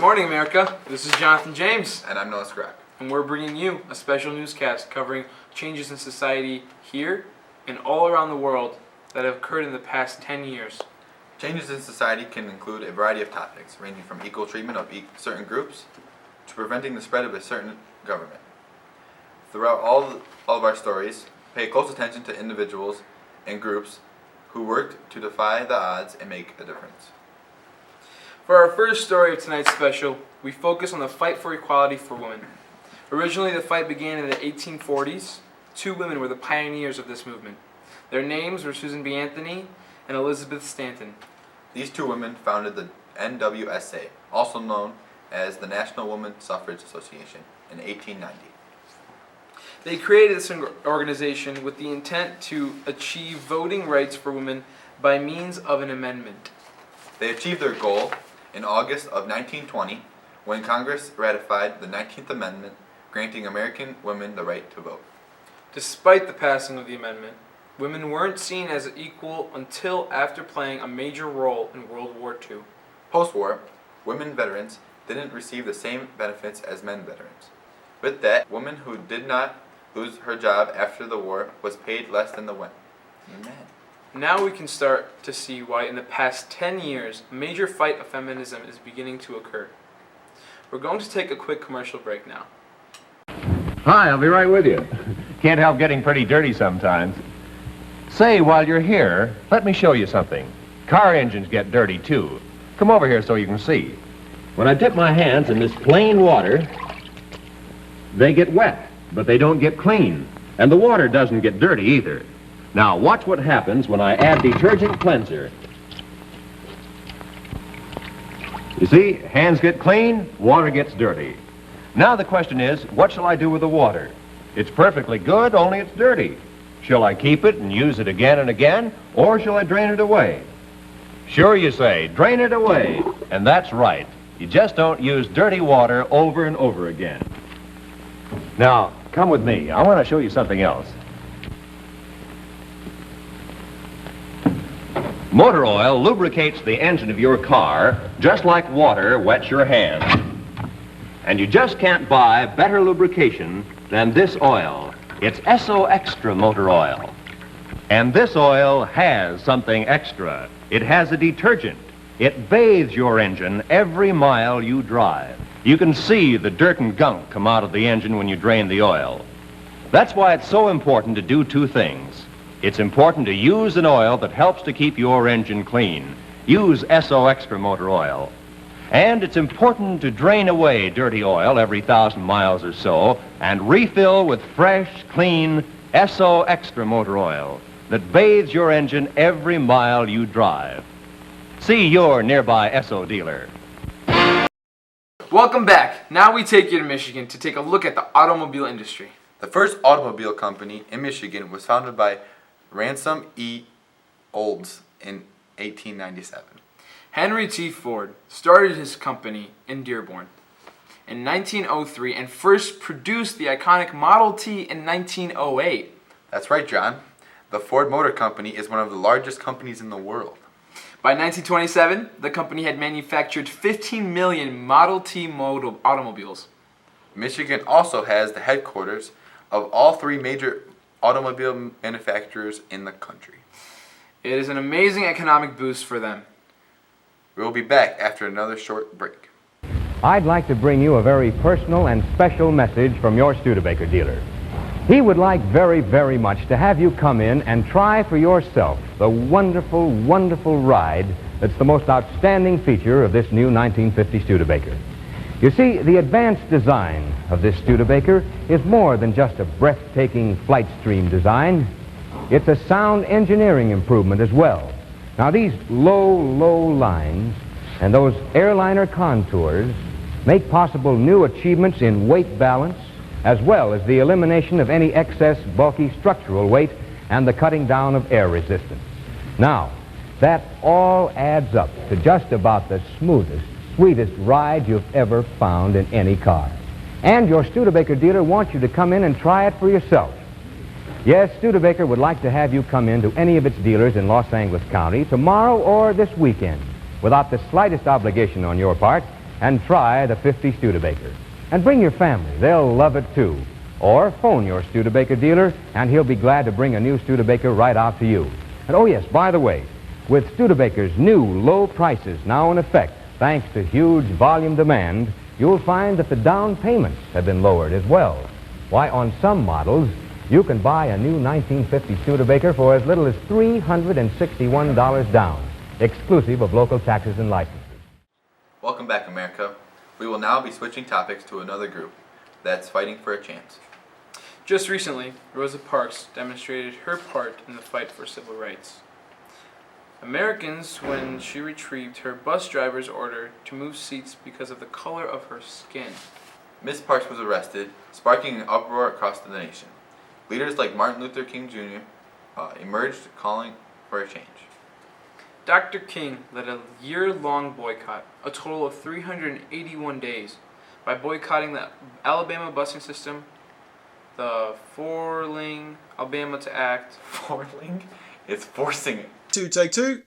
morning, America. This is Jonathan James. And I'm Noah Scrack. And we're bringing you a special newscast covering changes in society here and all around the world that have occurred in the past 10 years. Changes in society can include a variety of topics, ranging from equal treatment of certain groups to preventing the spread of a certain government. Throughout all of our stories, pay close attention to individuals and groups who worked to defy the odds and make a difference. For our first story of tonight's special, we focus on the fight for equality for women. Originally, the fight began in the 1840s. Two women were the pioneers of this movement. Their names were Susan B. Anthony and Elizabeth Stanton. These two women founded the NWSA, also known as the National Woman Suffrage Association, in 1890. They created this organization with the intent to achieve voting rights for women by means of an amendment. They achieved their goal in August of 1920 when Congress ratified the 19th Amendment, granting American women the right to vote. Despite the passing of the amendment, women weren't seen as equal until after playing a major role in World War II. Post-war, women veterans didn't receive the same benefits as men veterans. With that, a woman who did not lose her job after the war was paid less than the men. Now we can start to see why in the past 10 years, a major fight of feminism is beginning to occur. We're going to take a quick commercial break now. Hi, I'll be right with you. Can't help getting pretty dirty sometimes. Say, while you're here, let me show you something. Car engines get dirty, too. Come over here so you can see. When I dip my hands in this plain water, they get wet, but they don't get clean. And the water doesn't get dirty either. Now, watch what happens when I add detergent cleanser. You see, hands get clean, water gets dirty. Now the question is, what shall I do with the water? It's perfectly good, only it's dirty. Shall I keep it and use it again and again, or shall I drain it away? Sure, you say, drain it away. And that's right. You just don't use dirty water over and over again. Now, come with me. I want to show you something else. Motor oil lubricates the engine of your car just like water wets your hands. And you just can't buy better lubrication than this oil. It's Esso Extra motor oil. And this oil has something extra. It has a detergent. It bathes your engine every mile you drive. You can see the dirt and gunk come out of the engine when you drain the oil. That's why it's so important to do two things. It's important to use an oil that helps to keep your engine clean. Use Esso Extra motor oil. And it's important to drain away dirty oil every 1,000 miles or so and refill with fresh, clean Esso Extra motor oil that bathes your engine every mile you drive. See your nearby Esso dealer. Welcome back. Now we take you to Michigan to take a look at the automobile industry. The first automobile company in Michigan was founded by Ransom E. Olds in 1897. Henry T. Ford started his company in Dearborn in 1903 and first produced the iconic Model T in 1908. That's right, John. The Ford Motor Company is one of the largest companies in the world. By 1927, the company had manufactured 15 million Model T automobiles. Michigan also has the headquarters of all three major automobile manufacturers in the country. It is an amazing economic boost for them. We'll be back after another short break. I'd like to bring you a very personal and special message from your Studebaker dealer. He would like very, very much to have you come in and try for yourself the wonderful, wonderful ride that's the most outstanding feature of this new 1950 Studebaker. You see, the advanced design of this Studebaker is more than just a breathtaking flight stream design. It's a sound engineering improvement as well. Now, these low lines and those airliner contours make possible new achievements in weight balance, as well as the elimination of any excess bulky structural weight and the cutting down of air resistance. Now, that all adds up to just about the smoothest, sweetest ride you've ever found in any car. And your Studebaker dealer wants you to come in and try it for yourself. Yes, Studebaker would like to have you come in to any of its dealers in Los Angeles County tomorrow or this weekend. Without the slightest obligation on your part, and try the 50 Studebaker. And bring your family. They'll love it too. Or phone your Studebaker dealer, and he'll be glad to bring a new Studebaker right out to you. And oh yes, by the way, with Studebaker's new low prices now in effect, thanks to huge volume demand, you'll find that the down payments have been lowered as well. Why, on some models, you can buy a new 1950 Studebaker for as little as $361 down, exclusive of local taxes and licenses. Welcome back, America. We will now be switching topics to another group that's fighting for a chance. Just recently, Rosa Parks demonstrated her part in the fight for civil rights. Americans, when she retrieved her bus driver's order to move seats because of the color of her skin. Miss Parks was arrested, sparking an uproar across the nation. Leaders like Martin Luther King Jr. Emerged calling for a change. Dr. King led a year-long boycott, a total of 381 days, by boycotting the Alabama busing system, the Forling Alabama to Act. Forling? It's forcing. Take two.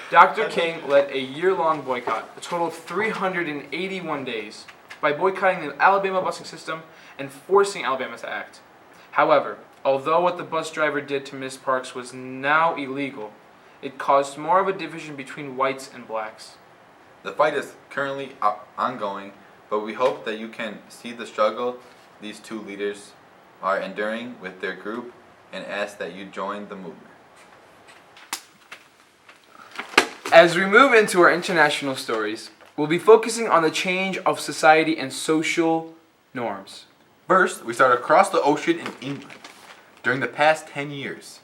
Dr. King led a year-long boycott, a total of 381 days, by boycotting the Alabama busing system and forcing Alabama to act. However, although what the bus driver did to Miss Parks was now illegal, it caused more of a division between whites and blacks. The fight is currently ongoing, but we hope that you can see the struggle these two leaders are enduring with their group and ask that you join the movement. As we move into our international stories, we'll be focusing on the change of society and social norms. First, we start across the ocean in England. During the past 10 years,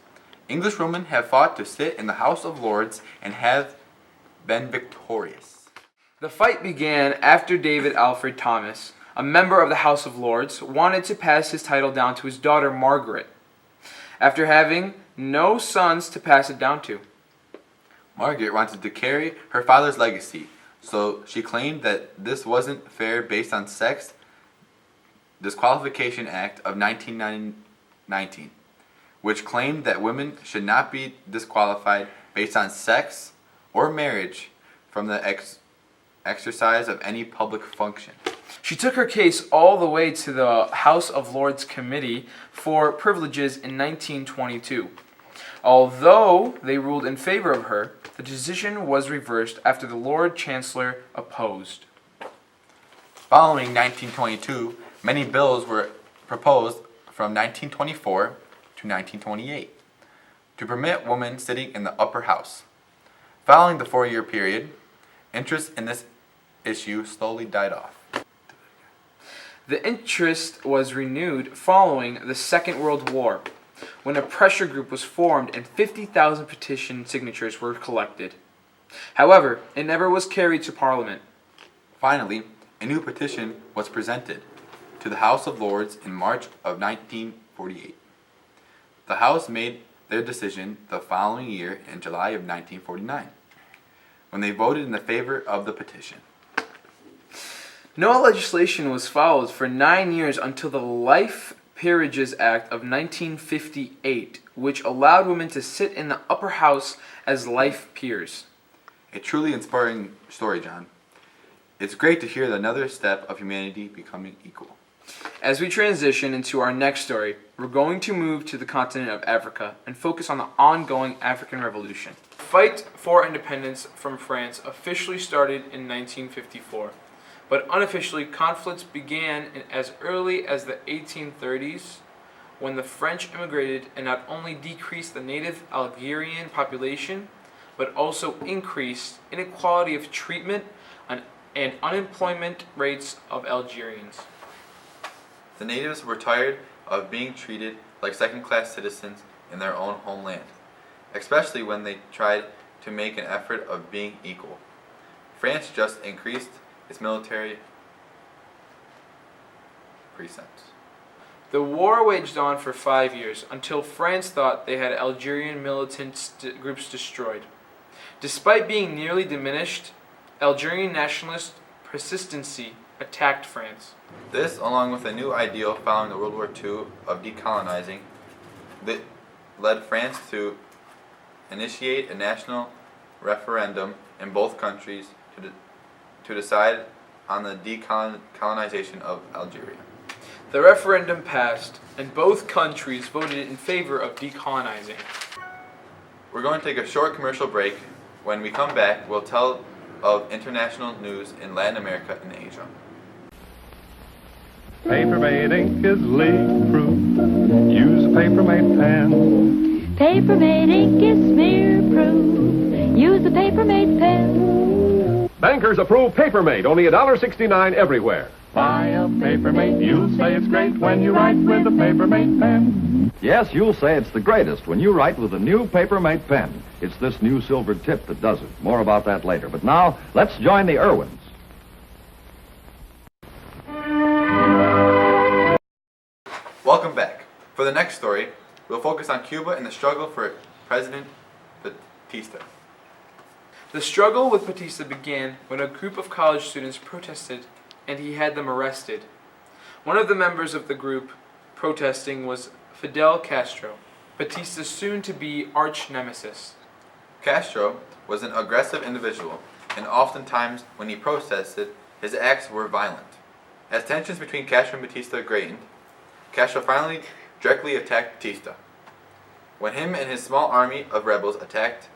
English women have fought to sit in the House of Lords and have been victorious. The fight began after David Alfred Thomas, a member of the House of Lords, wanted to pass his title down to his daughter Margaret, after having no sons to pass it down to. Margaret wanted to carry her father's legacy, so she claimed that this wasn't fair based on Sex Disqualification Act of 1919, which claimed that women should not be disqualified based on sex or marriage from the exercise of any public function. She took her case all the way to the House of Lords Committee for Privileges in 1922. Although they ruled in favor of her, the decision was reversed after the Lord Chancellor opposed. Following 1922, many bills were proposed from 1924 to 1928 to permit women sitting in the upper house. Following the 4-year period, interest in this issue slowly died off. The interest was renewed following the Second World War, when a pressure group was formed and 50,000 petition signatures were collected. However, it never was carried to Parliament. Finally, a new petition was presented to the House of Lords in March of 1948. The House made their decision the following year in July of 1949, when they voted in the favor of the petition. No legislation was followed for 9 years until the Life Peerages Act of 1958, which allowed women to sit in the upper house as life peers. A truly inspiring story, John. It's great to hear another step of humanity becoming equal. As we transition into our next story, we're going to move to the continent of Africa and focus on the ongoing African Revolution. The fight for independence from France officially started in 1954, but unofficially conflicts began as early as the 1830s, when the French immigrated and not only decreased the native Algerian population, but also increased inequality of treatment and unemployment rates of Algerians. The natives were tired of being treated like second-class citizens in their own homeland, especially when they tried to make an effort of being equal. France just increased its military presence. The war waged on for 5 years until France thought they had Algerian militant groups destroyed. Despite being nearly diminished, Algerian nationalist persistency attacked France. This, along with a new ideal following the World War II of decolonizing, led France to initiate a national referendum in both countries to decide on the decolonization of Algeria. The referendum passed, and both countries voted in favor of decolonizing. We're going to take a short commercial break. When we come back, we'll tell of international news in Latin America and Asia. Paper-made ink is leak-proof. Use a paper-made pen. Paper-made ink is smear-proof. Use a paper-made pen. Bankers approve Paper-Mate, only $1.69 everywhere. Buy a Paper-Mate, you'll say it's great when you write with a Paper-Mate pen. Yes, you'll say it's the greatest when you write with a new Paper-Mate pen. It's this new silver tip that does it. More about that later. But now, let's join the Irwins. Welcome back. For the next story, we'll focus on Cuba and the struggle for President Batista. The struggle with Batista began when a group of college students protested and he had them arrested. One of the members of the group protesting was Fidel Castro, Batista's soon-to-be arch-nemesis. Castro was an aggressive individual, and oftentimes when he protested, his acts were violent. As tensions between Castro and Batista greatened, Castro finally directly attacked Batista. When him and his small army of rebels attacked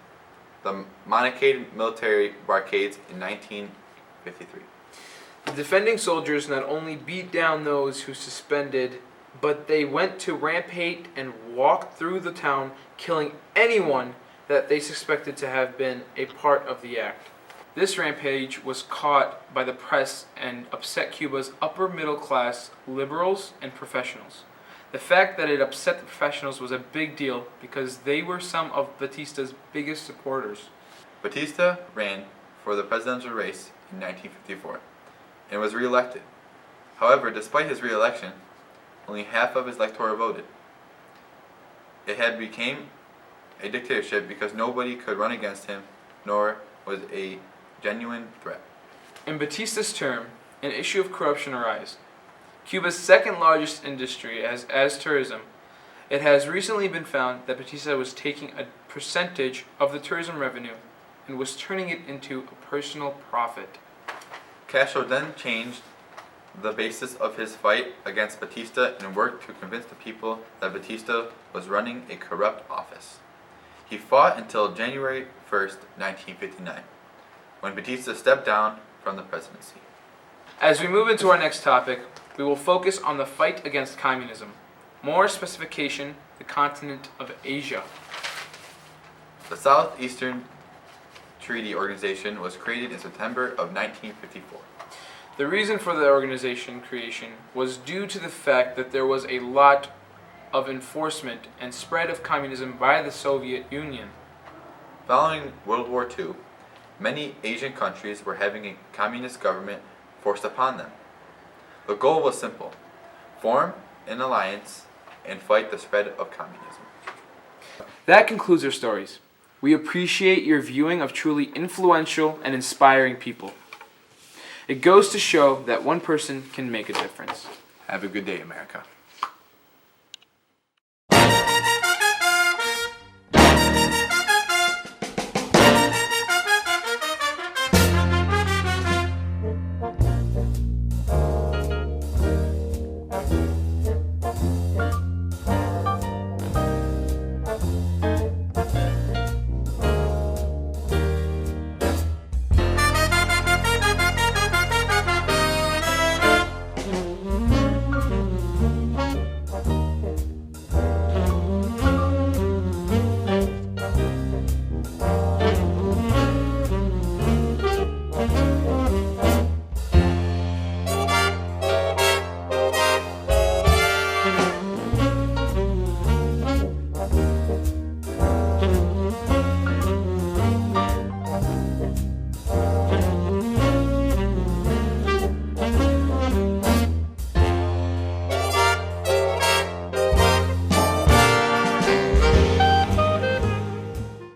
the Moncada military barricades in 1953. The defending soldiers not only beat down those who suspended, but they went to rampage and walked through the town, killing anyone that they suspected to have been a part of the act. This rampage was caught by the press and upset Cuba's upper middle class liberals and professionals. The fact that it upset the professionals was a big deal because they were some of Batista's biggest supporters. Batista ran for the presidential race in 1954 and was re-elected. However, despite his re-election, only half of his electorate voted. It had become a dictatorship because nobody could run against him, nor was a genuine threat. In Batista's term, an issue of corruption arose. Cuba's second largest industry as tourism, it has recently been found that Batista was taking a percentage of the tourism revenue and was turning it into a personal profit. Castro then changed the basis of his fight against Batista and worked to convince the people that Batista was running a corrupt office. He fought until January 1st, 1959, when Batista stepped down from the presidency. As we move into our next topic, we will focus on the fight against communism. More specification, the continent of Asia. The Southeastern Treaty Organization was created in September of 1954. The reason for the organization creation was due to the fact that there was a lot of enforcement and spread of communism by the Soviet Union. Following World War II, many Asian countries were having a communist government forced upon them. The goal was simple: form an alliance and fight the spread of communism. That concludes our stories. We appreciate your viewing of truly influential and inspiring people. It goes to show that one person can make a difference. Have a good day, America.